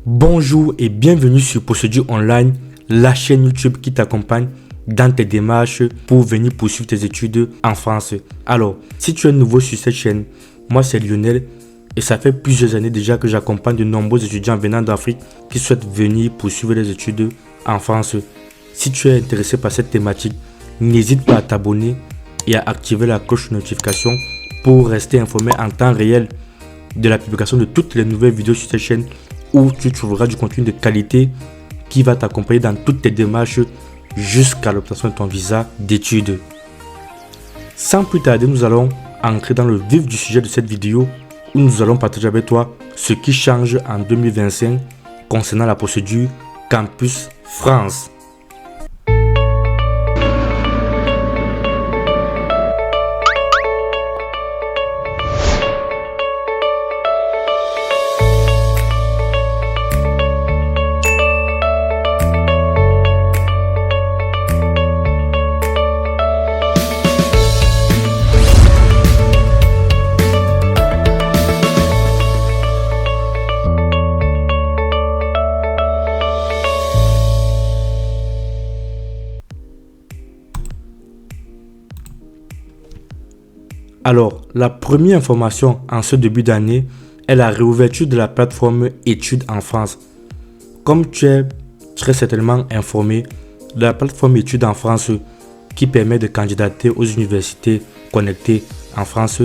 Bonjour et bienvenue sur Procédure Online, la chaîne YouTube qui t'accompagne dans tes démarches pour venir poursuivre tes études en France. Alors, si tu es nouveau sur cette chaîne, moi c'est Lionel et ça fait plusieurs années déjà que j'accompagne de nombreux étudiants venant d'Afrique qui souhaitent venir poursuivre les études en France. Si tu es intéressé par cette thématique, n'hésite pas à t'abonner et à activer la cloche de notification pour rester informé en temps réel de la publication de toutes les nouvelles vidéos sur cette chaîne où tu trouveras du contenu de qualité qui va t'accompagner dans toutes tes démarches jusqu'à l'obtention de ton visa d'études. Sans plus tarder, nous allons entrer dans le vif du sujet de cette vidéo où nous allons partager avec toi ce qui change en 2025 concernant la procédure Campus France. Alors, la première information en ce début d'année est la réouverture de la plateforme Études en France. Comme tu es très certainement informé, la plateforme Études en France qui permet de candidater aux universités connectées en France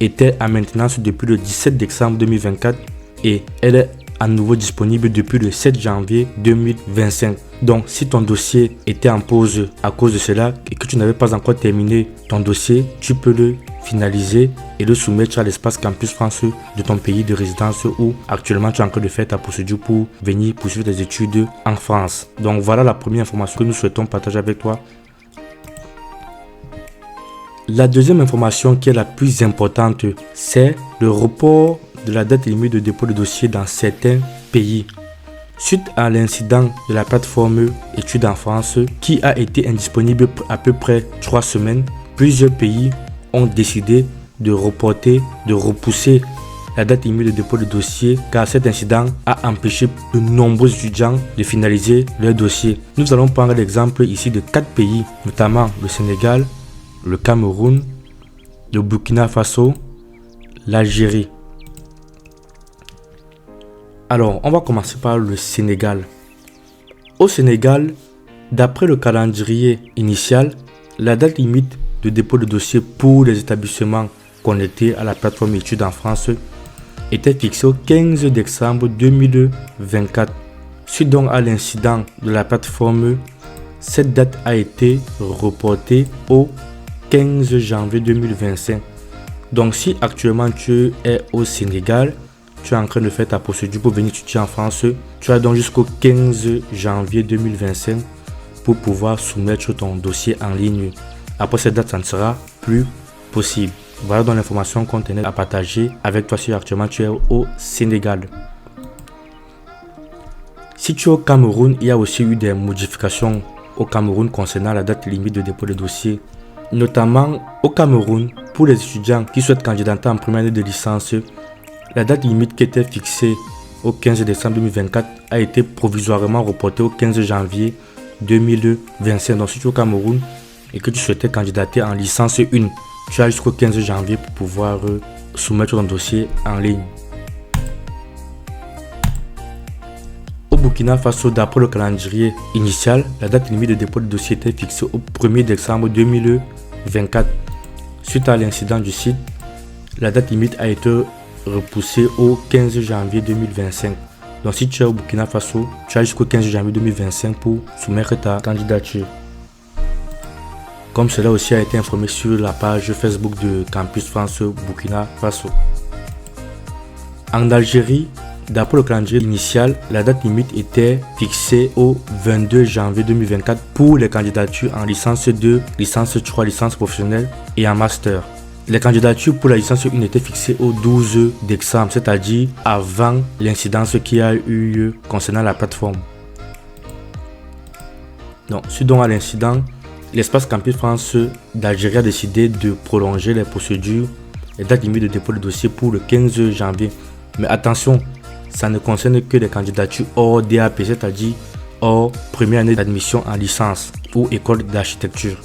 était en maintenance depuis le 17 décembre 2024 et elle est à nouveau disponible depuis le 7 janvier 2025. Donc, si ton dossier était en pause à cause de cela et que tu n'avais pas encore terminé ton dossier, tu peux le finaliser et le soumettre à l'espace Campus France de ton pays de résidence où actuellement tu es en train de faire ta procédure pour venir poursuivre tes études en France. Donc, voilà la première information que nous souhaitons partager avec toi. La deuxième information qui est la plus importante, c'est le report de la date limite de dépôt de dossier dans certains pays. Suite à l'incident de la plateforme Études en France qui a été indisponible à peu près 3 semaines, plusieurs pays ont décidé de repousser la date limite de dépôt de dossier car cet incident a empêché de nombreux étudiants de finaliser leur dossier. Nous allons prendre l'exemple ici de 4 pays, notamment le Sénégal, le Cameroun, le Burkina Faso, l'Algérie. Alors, on va commencer par le Sénégal. Au Sénégal, d'après le calendrier initial, la date limite de dépôt de dossier pour les établissements connectés à la plateforme Études en France était fixée au 15 décembre 2024. Suite donc à l'incident de la plateforme, cette date a été reportée au 15 janvier 2025. Donc, si actuellement tu es au Sénégal, tu es en train de faire ta procédure pour venir étudier en France, tu as donc jusqu'au 15 janvier 2025 pour pouvoir soumettre ton dossier en ligne. Après cette date, ça ne sera plus possible. Voilà donc l'information qu'on tenait à partager avec toi si actuellement tu es au Sénégal. Si tu es au Cameroun, il y a aussi eu des modifications au Cameroun concernant la date limite de dépôt de dossier. Notamment au Cameroun, pour les étudiants qui souhaitent candidater en première année de licence, la date limite qui était fixée au 15 décembre 2024 a été provisoirement reportée au 15 janvier 2025. Donc si tu es au Cameroun et que tu souhaitais candidater en licence 1, tu as jusqu'au 15 janvier pour pouvoir soumettre ton dossier en ligne. Au Burkina Faso, d'après le calendrier initial, la date limite de dépôt de dossier était fixée au 1er décembre 2024. Suite à l'incident du site, la date limite a été repoussée au 15 janvier 2025. Donc si tu es au Burkina Faso, tu as jusqu'au 15 janvier 2025 pour soumettre ta candidature. Comme cela aussi a été informé sur la page Facebook de Campus France Burkina Faso. En Algérie, d'après le calendrier initial, la date limite était fixée au 22 janvier 2024 pour les candidatures en licence 2, licence 3, licence professionnelle et en master. Les candidatures pour la licence 1 étaient fixées au 12 décembre, c'est-à-dire avant l'incidence qui a eu lieu concernant la plateforme. Donc, suite à l'incident, l'espace Campus France d'Algérie a décidé de prolonger les procédures et date limite de dépôt de dossier pour le 15 janvier. Mais attention, ça ne concerne que les candidatures hors DAP, c'est-à-dire hors première année d'admission en licence ou école d'architecture.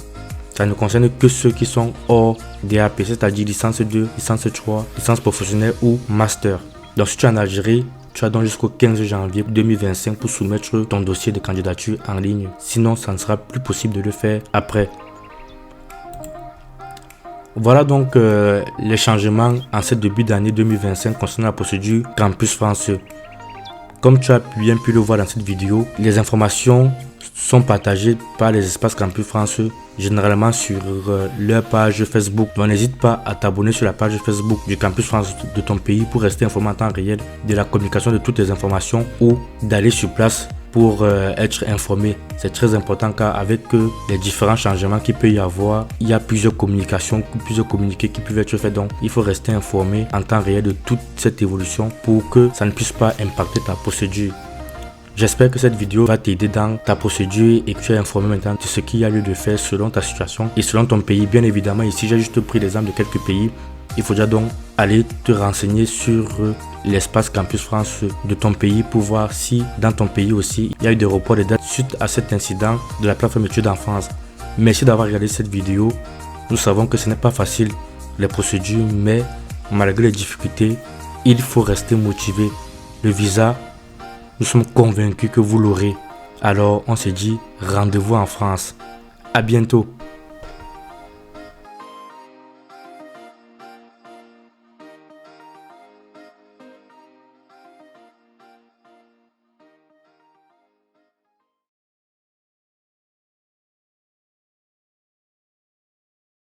Ça ne concerne que ceux qui sont hors DAP, c'est-à-dire licence 2, licence 3, licence professionnelle ou master. Donc si tu es en Algérie, tu as donc jusqu'au 15 janvier 2025 pour soumettre ton dossier de candidature en ligne. Sinon, ça ne sera plus possible de le faire après. Voilà donc les changements en ce début d'année 2025 concernant la procédure Campus France. Comme tu as bien pu le voir dans cette vidéo, les informations sont partagées par les espaces Campus France, généralement sur leur page Facebook. Donc n'hésite pas à t'abonner sur la page Facebook du Campus France de ton pays pour rester informé en temps réel de la communication de toutes les informations ou d'aller sur place pour être informé. C'est très important car avec les différents changements qu'il peut y avoir, il y a plusieurs communications, plusieurs communiqués qui peuvent être faits. Donc il faut rester informé en temps réel de toute cette évolution pour que ça ne puisse pas impacter ta procédure. J'espère que cette vidéo va t'aider dans ta procédure et que tu es informé maintenant de ce qu'il y a lieu de faire selon ta situation et selon ton pays. Bien évidemment, ici j'ai juste pris l'exemple de quelques pays. Il faudra donc aller te renseigner sur l'espace Campus France de ton pays pour voir si dans ton pays aussi il y a eu des reports de dates suite à cet incident de la plateforme études en France. Merci d'avoir regardé cette vidéo. Nous savons que ce n'est pas facile les procédures, mais malgré les difficultés, il faut rester motivé. Le visa, nous sommes convaincus que vous l'aurez. Alors on se dit rendez-vous en France. À bientôt.